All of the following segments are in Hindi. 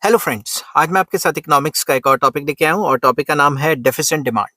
हेलो फ्रेंड्स, आज मैं आपके साथ इकोनॉमिक्स का एक और टॉपिक लेके आया हूँ और टॉपिक का नाम है डेफिसिएंट डिमांड।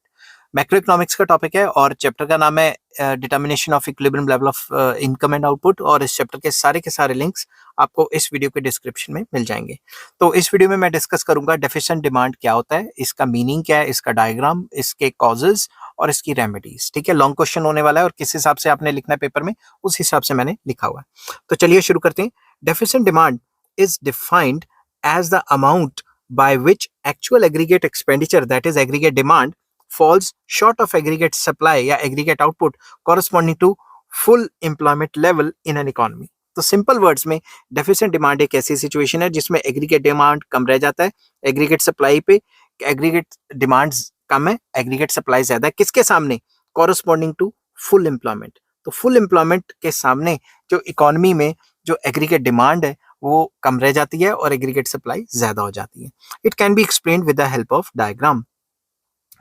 मैक्रो इकोनॉमिक्स का टॉपिक है और चैप्टर का नाम है determination of equilibrium level of income and output. और इस चैप्टर के सारे लिंक्स आपको इस वीडियो के डिस्क्रिप्शन में मिल जाएंगे। तो इस वीडियो में मैं डिस्कस करूंगा डेफिसिएंट डिमांड क्या होता है, इसका मीनिंग क्या है, इसका डायग्राम, इसके कॉजेज और इसकी रेमेडीज। ठीक है, लॉन्ग क्वेश्चन होने वाला है और किस हिसाब से आपने लिखना है पेपर में उस हिसाब से मैंने लिखा हुआ है। तो चलिए शुरू करते हैं। Deficient demand is defined as the amount by which actual aggregate expenditure, that is aggregate demand, falls short of aggregate supply या aggregate output corresponding to full employment level in an economy। तो सिंपल वर्ड्स में डेफिसिएंट डिमांड एक ऐसी सिचुएशन है जिसमें एग्रीगेट डिमांड कम रह जाता है एग्रीगेट सप्लाई पे। एग्रीगेट डिमांड कम है, एग्रीगेट सप्लाई ज्यादा है, किसके सामने? Corresponding to full employment. तो फुल एम्प्लॉयमेंट के सामने जो इकोनॉमी में जो एग्रीगेट डिमांड है वो कम रह जाती है और एग्रीगेट सप्लाई ज्यादा हो जाती है। It can be explained with the help of diagram.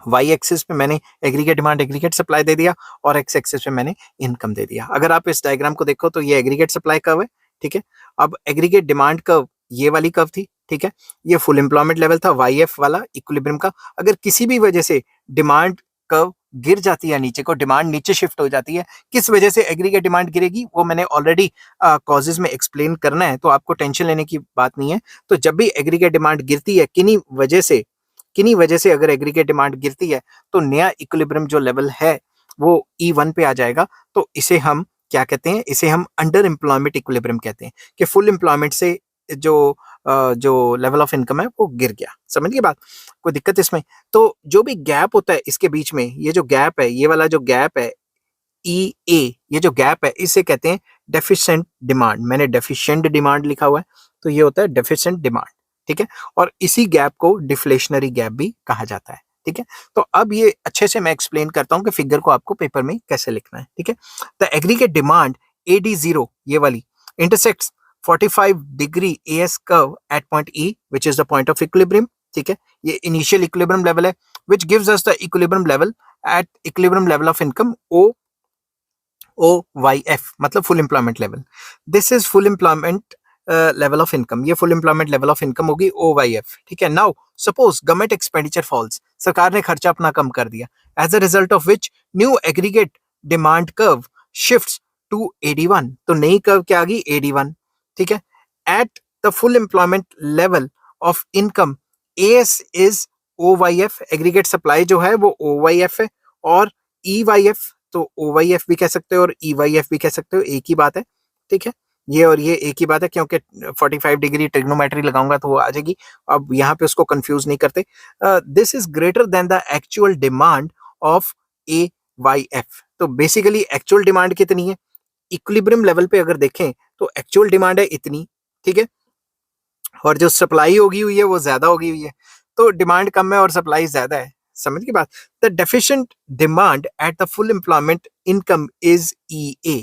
Y axis पे मैंने एग्रीगेट डिमांड एग्रीगेट सप्लाई दे दिया और एक्स एक्सिस पे मैंने इनकम दे दिया। अगर आप इस डायग्राम को देखो तो ये एग्रीगेट सप्लाई कर्व है। ठीक है, अब एग्रीगेट डिमांड कर्व ये वाली कर्व थी। ठीक है, ये फुल एम्प्लॉयमेंट लेवल था वाई एफ वाला इक्विलिब्रियम का। अगर किसी भी वजह से डिमांड कर्व गिर जाती है नीचे को, डिमांड नीचे शिफ्ट हो जाती है, किस वजह से एग्रीगेट डिमांड गिरेगी वो मैंने ऑलरेडी कॉजेज में एक्सप्लेन करना है, तो आपको टेंशन लेने की बात नहीं है। तो जब भी एग्रीगेट डिमांड गिरती है किन्हीं वजह से अगर एग्रीगेट डिमांड गिरती है तो नया इक्विलिब्रियम जो लेवल है वो E1 पे आ जाएगा। तो इसे हम क्या कहते हैं? इसे हम अंडर एम्प्लॉयमेंट इक्विलिब्रियम कहते हैं कि फुल एम्प्लॉयमेंट से जो लेवल ऑफ इनकम है वो गिर गया। समझ गए बात? कोई दिक्कत इसमें? तो जो भी गैप होता है इसके बीच में, ये जो गैप है, ये वाला जो गैप है ई ए, ये जो गैप है इसे कहते हैं डेफिशिएंट डिमांड। मैंने डेफिशिएंट डिमांड लिखा हुआ है तो ये होता है डेफिशिएंट डिमांड। ठीक है, और इसी गैप को डिफ्लेशनरी गैप भी कहा जाता है। ठीक है, तो अब ये अच्छे से मैं एक्सप्लेन करता हूं कि फिगर को आपको पेपर में कैसे लिखना है। ठीक है, द एग्रीगेट डिमांड AD0 ये वाली intersects 45 degree AS curve at point E which is the point of equilibrium। ठीक है, ये इनिशियल इक्विलिब्रियम लेवल है which gives us the equilibrium level at equilibrium level of income OYF, मतलब full employment level. This is full employment level of income. ये full employment level of income होगी OYF। ठीक है, now suppose government expenditure falls, सरकार ने खर्चा अपना कम कर दिया, as a result of which new aggregate demand curve shifts to AD1। तो नई कर्व क्या आ गई? AD1। ठीक है, at the full employment level of income AS is OYF, aggregate supply जो है वो OYF है, और EYF तो OYF भी कह सकते हो और EYF भी कह सकते हो, एक ही बात है। ठीक है, ये और ये एक ही बात है, क्योंकि 45 डिग्री ट्रिग्नोमेट्री लगाऊंगा तो वो आ जाएगी। अब यहाँ पे उसको कंफ्यूज नहीं करते। This is greater than the actual demand of AYF। तो बेसिकली एक्चुअल डिमांड कितनी है? इक्विलिब्रियम लेवल पे अगर देखें तो एक्चुअल डिमांड है इतनी। ठीक है, और जो सप्लाई होगी हुई है वो ज्यादा होगी हुई है, तो डिमांड कम है और सप्लाई ज्यादा है। समझ की बात? The deficient demand at the full employment income is EA।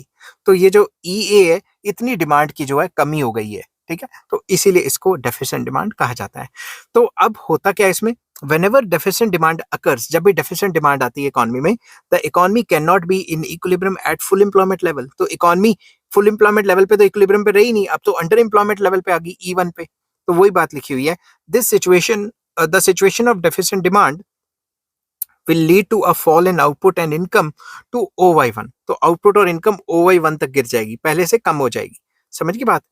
तो ये जो EA है, इतनी डिमांड की जो है कमी हो गई है। ठीक है, तो इसीलिए इसको डेफिशिएंट डिमांड कहा जाता है। तो अब होता क्या है इसमें? whenever deficient demand occurs, जब भी डेफिशिएंट डिमांड आती है इकोनॉमी में, the economy can not be in equilibrium at full employment level. तो इकोनॉमी फुल एम्प्लॉयमेंट लेवल पे तो इक्विलिब्रियम पे रही नहीं, अब तो अंडर एम्प्लॉयमेंट लेवल पे आ गई E1 पे। तो वही बात लिखी हुई है, this situation the situation of deficient demand will lead to a fall in output and income to OY1। तो आउटपुट और इनकम OY1 तक गिर जाएगी, पहले से कम हो जाएगी। समझ की बात?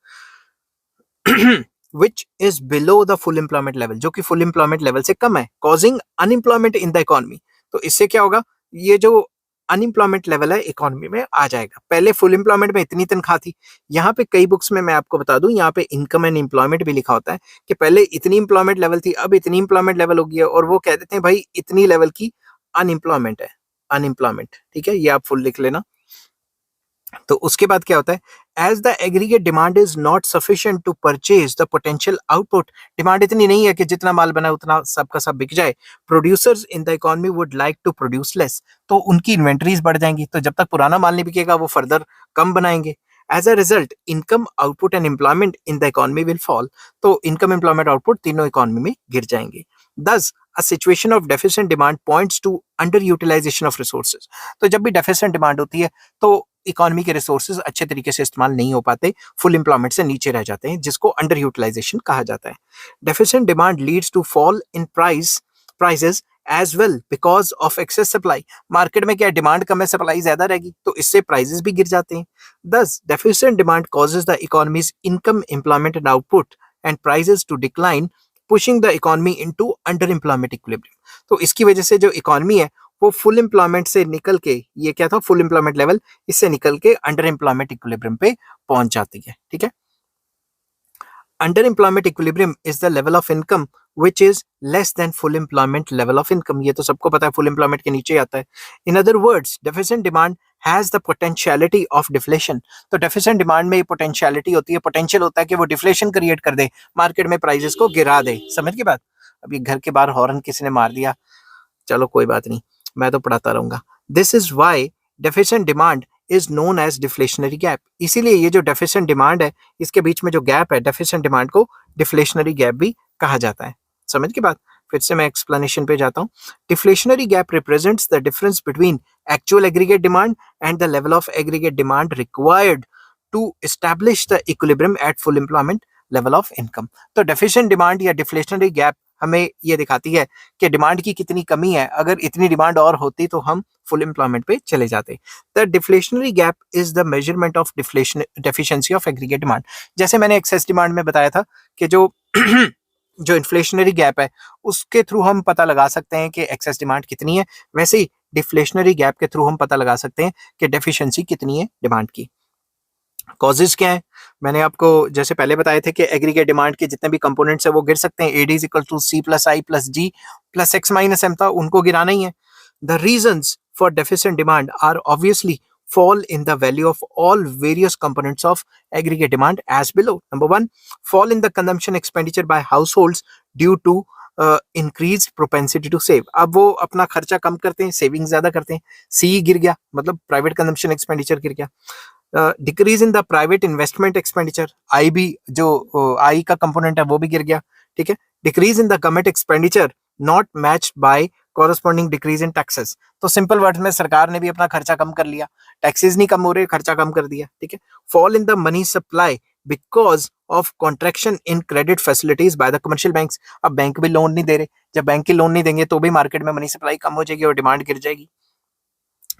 Which is below the full employment level, जो कि फुल एम्प्लॉयमेंट लेवल से कम है, causing unemployment in the economy. तो इससे क्या होगा? ये जो अनएम्प्लॉयमेंट लेवल है इकोनॉमी में आ जाएगा। पहले फुल एम्प्लॉयमेंट में इतनी तनख्वाह थी, यहाँ पे कई बुक्स में मैं आपको बता दूं, यहाँ पे इनकम एंड एम्प्लॉयमेंट भी लिखा होता है कि पहले इतनी एम्प्लॉयमेंट लेवल थी, अब इतनी एम्प्लॉयमेंट लेवल हो गई है, और वो कह देते हैं भाई इतनी लेवल की अनएम्प्लॉयमेंट है, अनएम्प्लॉयमेंट। ठीक है, ये आप फुल लिख लेना। तो उसके बाद क्या होता है? As the aggregate demand is not sufficient to purchase the potential output, demand इतनी नहीं है कि जितना माल बना उतना सबका सब बिक जाए। Producers in the economy would like to produce less, तो उनकी इन्वेंटरीज बढ़ जाएंगी, तो जब तक पुराना माल नहीं बिकेगा वो फर्दर कम बनाएंगे। As a result income output and employment in the economy will fall. तो इनकम एम्प्लॉयमेंट आउटपुट तीनों इकोनॉमी में गिर जाएंगे। दस a situation of deficient demand points to underutilization of resources. तो जब भी deficient demand होती है तो इकोनॉमी के रिसोर्सेज अच्छे तरीके से इस्तेमाल नहीं हो पाते, फुल एम्प्लॉयमेंट से नीचे रह जाते हैं, जिसको अंडर यूटिलाइजेशन कहा जाता है. Deficient demand leads to fall in prices as well because of excess supply. Market में क्या डिमांड कम है, सप्लाई ज्यादा रहेगी, तो इससे प्राइसेस भी गिर जाते हैं. Thus deficient demand causes the economy's income, employment and output and prices to decline, pushing the economy into under employment equilibrium. तो इसकी वजह से जो इकोनॉमी है वो फुल एम्प्लॉयमेंट से निकल के, ये क्या था, फुल एम्प्लॉयमेंट लेवल, इससे निकल के अंडर एम्प्लॉयमेंट इक्विलिब्रियम पे पहुंच जाती है. ठीक है. Under employment equilibrium is the level of income which is less than full employment level of income. ये तो सबको पता है, फुल एम्प्लॉयमेंट के नीचे आता है. In other words, deficient demand has the potentiality of deflation. तो deficient demand में potentiality होती है, potential होता है कि वो deflation क्रिएट कर दे, मार्केट में प्राइजेस को गिरा दे. समझ की बात. अभी घर के बाहर हॉर्न किसी ने मार दिया, चलो कोई बात नहीं, मैं तो पढ़ाता रहूंगा. This is why deficient demand is known as deflationary gap. इसीलिए ये जो डेफिशिएंट डिमांड है, इसके बीच में जो गैप है, डेफिशिएंट डिमांड को डिफ्लेशनरी गैप भी कहा जाता है. समझ की बात. फिर से मैं एक्सप्लेनेशन पे जाता हूँ. Deflationary gap represents the difference between actual aggregate demand and the level of aggregate demand required to establish the equilibrium at full employment level of income. तो डेफिशिएंट डिमांड या डिफ्लेशनरी गैप हमें ये दिखाती है कि डिमांड की कितनी कमी है. अगर इतनी डिमांड और होती तो हम फुल एम्प्लॉयमेंट पे चले जाते. The deflationary gap is the measurement of deficiency of aggregate demand. जैसे मैंने एक्सेस डिमांड में बताया था कि जो जो इन्फ्लेशनरी गैप है उसके थ्रू हम पता लगा सकते हैं कि एक्सेस डिमांड कितनी है, वैसे ही डिफ्लेशनरी गैप के थ्रू हम पता लगा सकते हैं कि डेफिशिएंसी कितनी है डिमांड की. कॉजेज क्या है, मैंने आपको जैसे पहले बताए थे कि एग्रीगेट डिमांड के जितने भी कंपोनेंट्स है वो गिर सकते हैं. AD is equal to C plus I plus G plus X minus M था, उनको गिराना ही है. The reasons for deficient demand are obviously fall in the value of all various components of aggregate demand as below. Number one, fall in the consumption expenditure by households due to increased propensity to save. अब वो अपना खर्चा कम करते हैं, सेविंग ज्यादा करते हैं. सी गिर गया, मतलब प्राइवेट कंजम्पशन एक्सपेंडिचर गिर गया. Decrease in the private investment expenditure, I भी जो आई का कंपोनेंट है वो भी गिर गया. ठीक है. Decrease in the government expenditure not matched by corresponding decrease in taxes. तो सिंपल वर्ड में सरकार ने भी अपना खर्चा कम कर लिया, टैक्सेस नहीं कम हो रहे, खर्चा कम कर दिया. ठीक है. Fall in the money supply because of contraction in credit facilities by the commercial banks. अब बैंक भी लोन नहीं दे रहे, जब बैंक की लोन नहीं देंगे तो भी मार्केट में मनी सप्लाई कम हो जाएगी और डिमांड गिर जाएगी.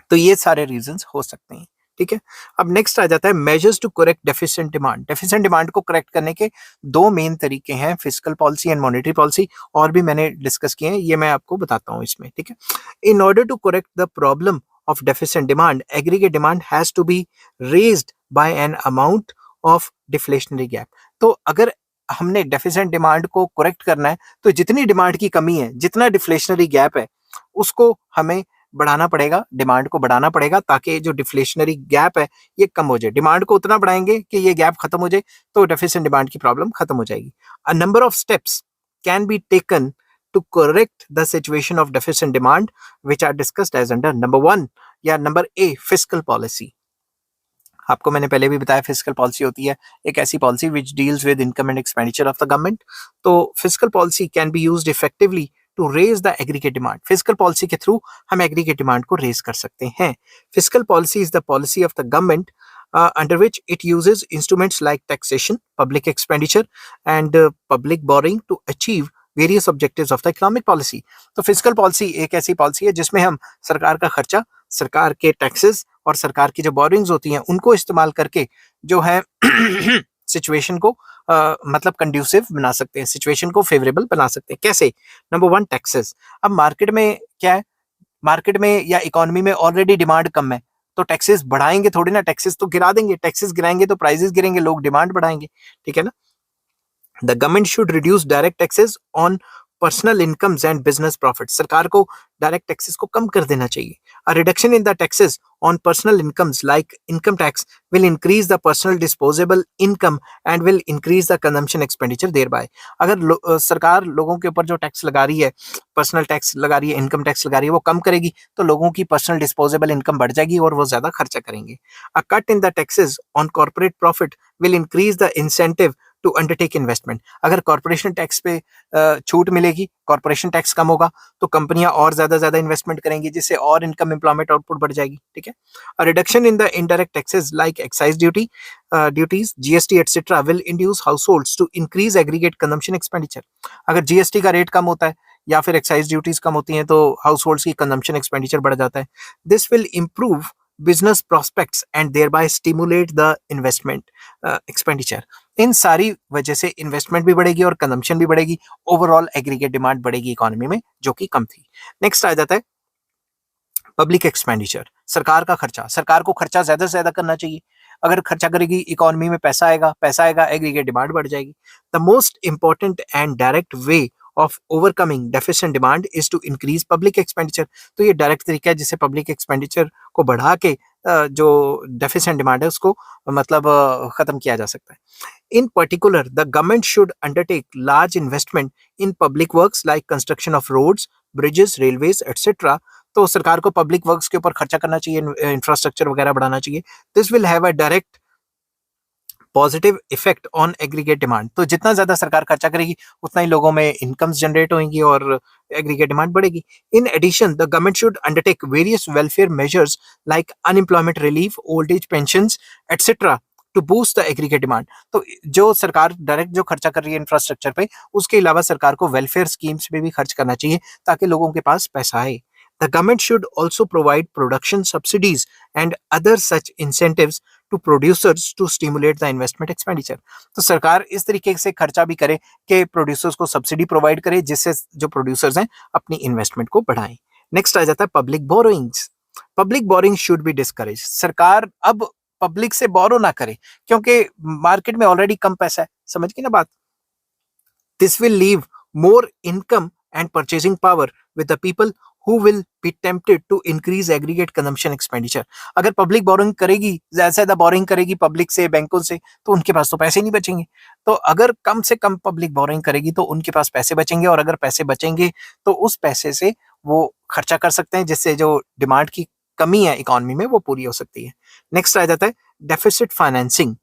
तो ये सारे रीजंस हो सकते हैं. ठीक है. अब नेक्स्ट आ जाता है measures to correct deficient demand. Deficient demand को करेक्ट करने के दो मेन तरीके हैं, fiscal policy and monetary policy, और भी मैंने डिस्कस किए हैं, ये मैं आपको बताता हूं इसमें. ठीक है. In order to correct the problem of deficient demand, aggregate demand has to be raised by an amount of deflationary gap. तो अगर हमने डेफिशिएंट डिमांड को करेक्ट करना है तो जितनी डिमांड की कमी है, जितना डिफ्लेशनरी गैप है, उसको हमें बढ़ाना पड़ेगा, डिमांड को बढ़ाना पड़ेगा, ताकि जो डिफ्लेशनरी गैप है ये कम हो जाए. डिमांड को उतना बढ़ाएंगे कि ये गैप खत्म हो जाए तो डेफिशिएंट डिमांड की प्रॉब्लम खत्म हो जाएगी. A number of steps can be taken to correct the situation of deficient demand which are discussed as under. Number 1 या नंबर ए, फिस्कल पॉलिसी. आपको मैंने पहले भी बताया फिस्कल पॉलिसी होती है एक ऐसी policy which deals with income and expenditure of the government. तो fiscal policy can be used effectively to raise the aggregate demand. Fiscal policy के थ्रू हम एग्रीगेट डिमांड को रेज कर सकते हैं. Fiscal policy is the policy of the government under which it uses instruments like taxation, public expenditure and public borrowing to achieve various objectives of the economic policy. तो फिस्कल पॉलिसी एक ऐसी पॉलिसी है जिसमें हम सरकार का खर्चा, सरकार के टैक्सेस और सरकार की जो बोरिंग्स होती हैं उनको इस्तेमाल करके जो है सिचुएशन को मतलब कंड्यूसिव बना सकते हैं, सिचुएशन को फेवरेबल बना सकते हैं. कैसे? Number 1, taxes. अब मार्केट में क्या है, मार्केट में या इकोनॉमी में ऑलरेडी डिमांड कम है, तो टैक्सेस बढ़ाएंगे थोड़ी ना, टैक्सेस तो गिरा देंगे. टैक्सेस गिराएंगे तो प्राइसेस गिरेंगे, लोग डिमांड बढ़ाएंगे. ठीक है ना. The government should reduce direct taxes on personal incomes and business profit. सरकार को डायरेक्ट टैक्सेस को कम कर देना चाहिए. A reduction in the taxes on personal incomes like income tax will increase the personal disposable income and will increase the consumption expenditure thereby. अगर सरकार लोगों के ऊपर जो टैक्स लगा रही है, पर्सनल टैक्स लगा रही है, इनकम टैक्स लगा रही है, वो कम करेगी तो लोगों की पर्सनल डिस्पोजेबल इनकम बढ़ जाएगी और वो ज्यादा खर्चा करेंगे. A cut in the taxes on corporate profit will increase the incentive to undertake investment. अगर कॉर्पोरेशन टैक्स पे छूट मिलेगी, कॉर्पोरेशन टैक्स कम होगा, तो कंपनियां और ज्यादा इन्वेस्टमेंट करेंगी, जिससे और इनकम, एम्प्लॉयमेंट, आउटपुट बढ़ जाएगी। ठीक है। Reduction in the indirect taxes like excise duties, GST etcetera will induce households to increase aggregate consumption expenditure. अगर जीएसटी का रेट कम होता है या फिर एक्साइज ड्यूटीज कम होती हैं, तो हाउस की कंजम्पशन एक्सपेंडिचर बढ़ जाता है। This will improve business prospects and thereby stimulate the investment expenditure. इन सारी वजह से इन्वेस्टमेंट भी बढ़ेगी और कंजम्पशन भी बढ़ेगी, ओवरऑल एग्रीगेट डिमांड बढ़ेगी इकोनॉमी में, जो कि कम थी। नेक्स्ट आ जाता है पब्लिक एक्सपेंडिचर, सरकार का खर्चा। सरकार को खर्चा ज्यादा से ज्यादा करना चाहिए। अगर खर्चा करेगी, इकोनॉमी में पैसा आएगा, एग्रीगेट डिमांड बढ़ जाएगी। The most important and direct way of overcoming deficit demand is to increase public expenditure. तो ये डायरेक्ट तरीका है जिससे पब्लिक एक्सपेंडिचर को बढ़ा के जो डेफिसिट डिमांड है उसको मतलब खत्म किया जा सकता है। In particular, the government should undertake large investment in public works like construction of roads, bridges, railways, etc. तो सरकार को पब्लिक वर्क्स के ऊपर खर्चा करना चाहिए, इंफ्रास्ट्रक्चर वगैरह बढ़ाना चाहिए। This will have a direct positive effect on aggregate demand. तो जितना ज्यादा सरकार खर्चा करेगी, उतना ही लोगों में इनकम्स जनरेट होंगी और एग्रीगेट डिमांड बढ़ेगी। In addition, the government should undertake various welfare measures like unemployment relief, old age pensions etcetera to boost the aggregate demand. तो जो सरकार डायरेक्ट जो खर्चा कर रही है इंफ्रास्ट्रक्चर पे, उसके अलावा सरकार को वेलफेयर स्कीम्स पे भी खर्च करना चाहिए ताकि लोगों के पास पैसा आए। The government should also provide production subsidies and other such incentives to producers to stimulate the investment expenditure. तो सरकार इस तरीके से खर्चा भी करे कि प्रोड्यूसर्स को सब्सिडी प्रोवाइड करे, जिससे जो प्रोड्यूसर्स हैं अपनी इन्वेस्टमेंट को बढ़ाएं। नेक्स्ट आ जाता है public borrowings. Public borrowing should be discourage. सरकार अब पब्लिक से बोरो ना करे, क्योंकि मार्केट में ऑलरेडी कम पैसा है। समझ गए ना बात? This will leave more income and purchasing power with the people who will be tempted to increase aggregate consumption expenditure. अगर पब्लिक बोरिंग करेगी, ज्यादा से ज्यादा बोरिंग करेगी पब्लिक से, बैंकों से, तो उनके पास तो पैसे नहीं बचेंगे। तो अगर कम से कम पब्लिक बोरिंग करेगी तो उनके पास पैसे बचेंगे, और अगर पैसे बचेंगे तो उस पैसे से वो खर्चा कर सकते हैं, जिससे जो डिमांड की कमी है इकोनॉमी में वो पूरी हो सकती है। नेक्स्ट आ जाता है deficit financing.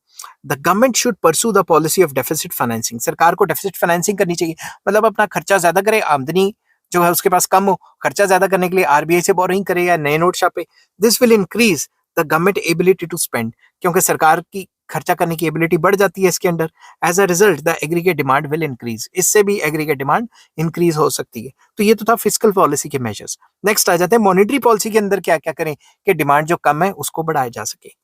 The government should pursue the policy of deficit financing. सरकार को डेफिसिट फाइनेंसिंग करनी चाहिए, मतलब अपना खर्चा ज्यादा करे, आमदनी जो है उसके पास कम हो, खर्चा ज्यादा करने के लिए आरबीआई से बोरिंग करे या नए नोट छापे। This will increase the government ability to spend, क्योंकि सरकार की खर्चा करने की एबिलिटी बढ़ जाती है इसके अंदर। As a result the aggregate demand will increase, इससे भी एग्रीगेट डिमांड इंक्रीज हो सकती है। तो ये तो था फिस्कल पॉलिसी के मेजर्स। नेक्स्ट आ जाते हैं मॉनेटरी पॉलिसी के अंदर क्या क्या करें कि डिमांड जो कम है उसको बढ़ाया जा सके।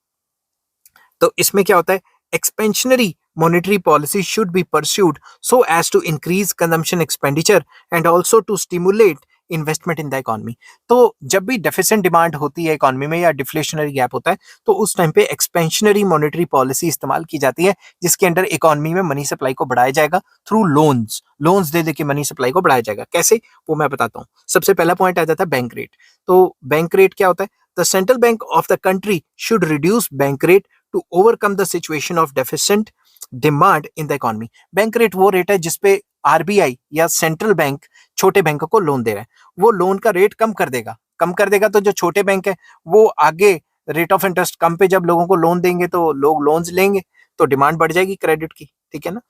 तो इसमें क्या होता है, expansionary monetary policy should be pursued so as to increase consumption expenditure and also to stimulate investment in the economy. तो जब भी डेफिसिट डिमांड होती है इकोनॉमी में या डिफ्लेशनरी गैप होता है, तो उस टाइम पे एक्सपेंशनरी मॉनेटरी पॉलिसी इस्तेमाल की जाती है, जिसके अंडर इकोनॉमी में मनी सप्लाई को बढ़ाया जाएगा थ्रू लोन्स दे के मनी सप्लाई को बढ़ाया जाएगा। कैसे, वो मैं बताता हूँ। सबसे पहला पॉइंट आ जाता है बैंक रेट। तो बैंक रेट क्या होता है, the central bank of the country should reduce bank rate to overcome the situation of deficit demand in the economy. Bank rate वो रेट है जिसपे आरबीआई या सेंट्रल बैंक छोटे बैंकों को लोन दे रहा है, वो लोन का रेट कम कर देगा। तो जो छोटे बैंक है वो आगे रेट ऑफ इंटरेस्ट कम पे जब लोगों को लोन देंगे तो लोग लोन्स लेंगे, तो डिमांड बढ़ जाएगी क्रेडिट की। ठीक है ना?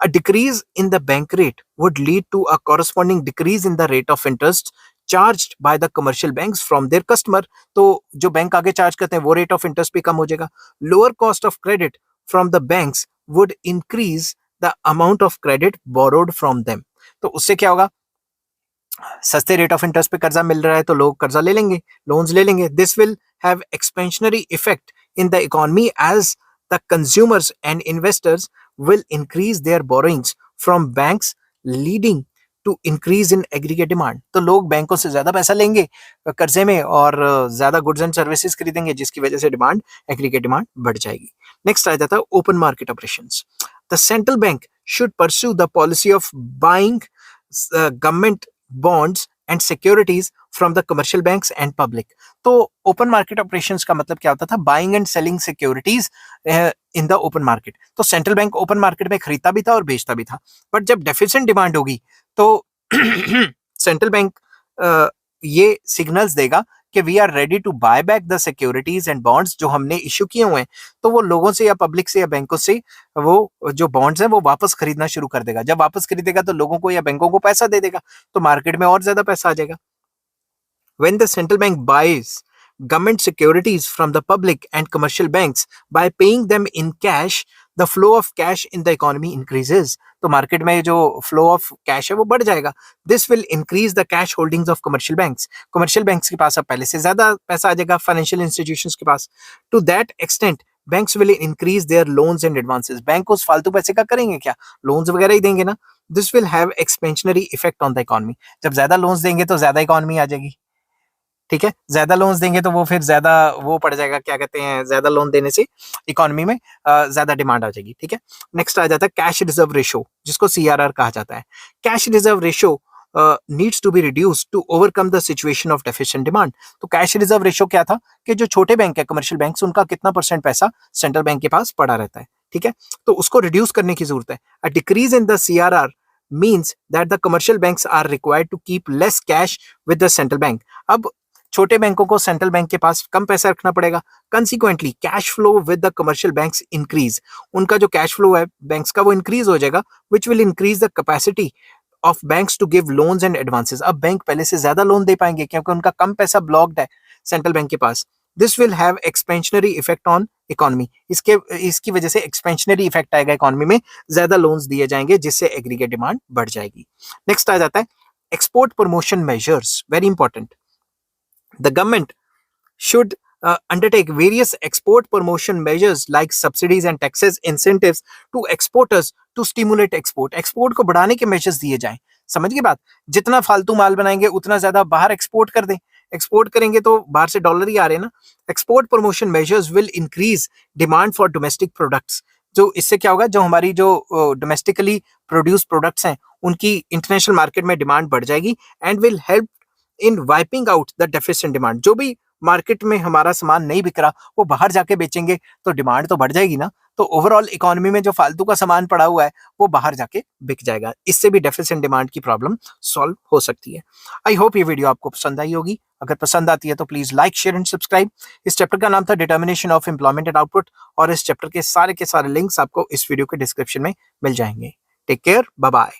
A decrease in the bank rate would lead to a corresponding decrease in the rate of interest charged by the commercial banks from their customer। तो जो बैंक आगे चार्ज करते हैं वो रेट ऑफ इंटरेस्ट भी कम हो जाएगा। Lower cost of credit from the banks would increase the amount of credit borrowed from them. तो उससे क्या होगा, सस्ते रेट ऑफ इंटरेस्ट पे कर्जा मिल रहा है तो लोग कर्जा ले लेंगे, लोन्स ले लेंगे। This will have expansionary effect in the economy as the consumers and investors will increase their borrowings from banks leading to increase in aggregate demand। तो लोग बैंकों से ज्यादा पैसा लेंगे कर्जे में और ज्यादा गुड्स एंड सर्विसेज खरीदेंगे, जिसकी वजह से डिमांड, एग्रीगेट डिमांड बढ़ जाएगी। नेक्स्ट आ जाता है open market operations. The central bank should pursue the policy of buying government bonds and securities from the commercial banks and public. तो ओपन मार्केट ऑपरेशंस का मतलब क्या होता था, buying and selling securities in the open market. तो सेंट्रल बैंक ओपन मार्केट में खरीदता भी था और बेचता भी था, बट जब डेफिसिट डिमांड होगी तो सेंट्रल बैंक ये सिग्नल्स देगा कि we are ready to buy back the securities and bonds जो हमने इश्यू किए हुए हैं, तो वो लोगों से या पब्लिक से या बैंकों से वो जो बॉन्ड्स हैं वो वापस खरीदना शुरू कर देगा। जब वापस खरीदेगा तो लोगों को या बैंकों को पैसा दे देगा, तो मार्केट में और ज्यादा पैसा आ जाएगा। When the central bank buys government securities from the public and commercial banks by paying them in cash, the flow of cash in the economy increases. तो मार्केट में जो फ्लो ऑफ कैश है वो बढ़ जाएगा। This will increase the cash holdings of commercial banks. Commercial banks के पास अब पहले से ज्यादा पैसा आ जाएगा फाइनेंशियल इंस्टीट्यूशंस के पास। To that extent banks will increase their loans and advances. Bank उस फालतू पैसे का करेंगे क्या, लोन्स वगैरह ही देंगे ना। This will have expansionary effect on the economy. जब ज्यादा लोन्स देंगे तो ज्यादा इकोनॉमी आ जाएगी, ठीक है। ज्यादा लोन्स देंगे तो वो फिर ज्यादा वो पड़ जाएगा, क्या कहते हैं, ज्यादा लोन देने से इकोनॉमी में ज्यादा डिमांड आ जाएगी, ठीक है। नेक्स्ट आ जाता है कैश रिजर्व रेशो, जिसको सीआरआर कहा जाता है। Cash reserve ratio needs to be reduce to overcome the situation of deficient demand. तो कैश रिजर्व रेशो क्या था कि जो छोटे बैंक है, कमर्शियल बैंक्स, उनका कितना परसेंट पैसा सेंट्रल बैंक के पास पड़ा रहता है, ठीक है। तो उसको रिड्यूस करने की जरूरत है। A decrease in the CRR means that the commercial banks are required to keep less cash with the central bank. अब छोटे बैंकों को सेंट्रल बैंक के पास कम पैसा रखना पड़ेगा। Consequently cash flow with the commercial banks increase. उनका जो कैश फ्लो है बैंक्स का वो इंक्रीज हो जाएगा, which will increase the capacity of banks to give loans and advances. अब बैंक पहले से ज्यादा लोन दे पाएंगे क्योंकि उनका कम पैसा ब्लॉक्ड है सेंट्रल बैंक के पास। This will have expansionary effect on economy. इसकी वजह से एक्सपेंशनरी इफेक्ट आएगा इकोनॉमी में, ज्यादा लोन्स दिए जाएंगे जिससे एग्रीगेट डिमांड बढ़ जाएगी। नेक्स्ट आ जाता है export promotion measures, very important. The government should undertake various export promotion measures like subsidies and taxes incentives to exporters to stimulate export. Export को बढ़ाने के measures दिए जाएं। समझ गए बात? जितना फालतू माल बनाएंगे उतना ज्यादा बाहर एक्सपोर्ट कर दें। एक्सपोर्ट करेंगे तो बाहर से डॉलर ही आ रहे हैं ना। Export promotion measures will increase demand for domestic products. जो इससे क्या होगा, जो हमारी जो डोमेस्टिकली प्रोड्यूस प्रोडक्ट्स हैं उनकी इंटरनेशनल मार्केट में डिमांड बढ़ जाएगी and will help in wiping out the deficient demand. जो भी मार्केट में हमारा सामान नहीं बिक रहा वो बाहर जाके बेचेंगे तो डिमांड तो बढ़ जाएगी ना। तो ओवरऑल इकोनॉमी में जो फालतू का सामान पड़ा हुआ है वो बाहर जाके बिक जाएगा। इससे भी डेफिशिएंट डिमांड की प्रॉब्लम सॉल्व हो सकती है। आई होप ये वीडियो आपको पसंद आई होगी। अगर पसंद आती है तो please like, share and subscribe. इस चैप्टर का नाम था determination of employment and output और इस चैप्टर के सारे लिंक्स आपको इस वीडियो के डिस्क्रिप्शन में मिल जाएंगे। Take care, bye bye.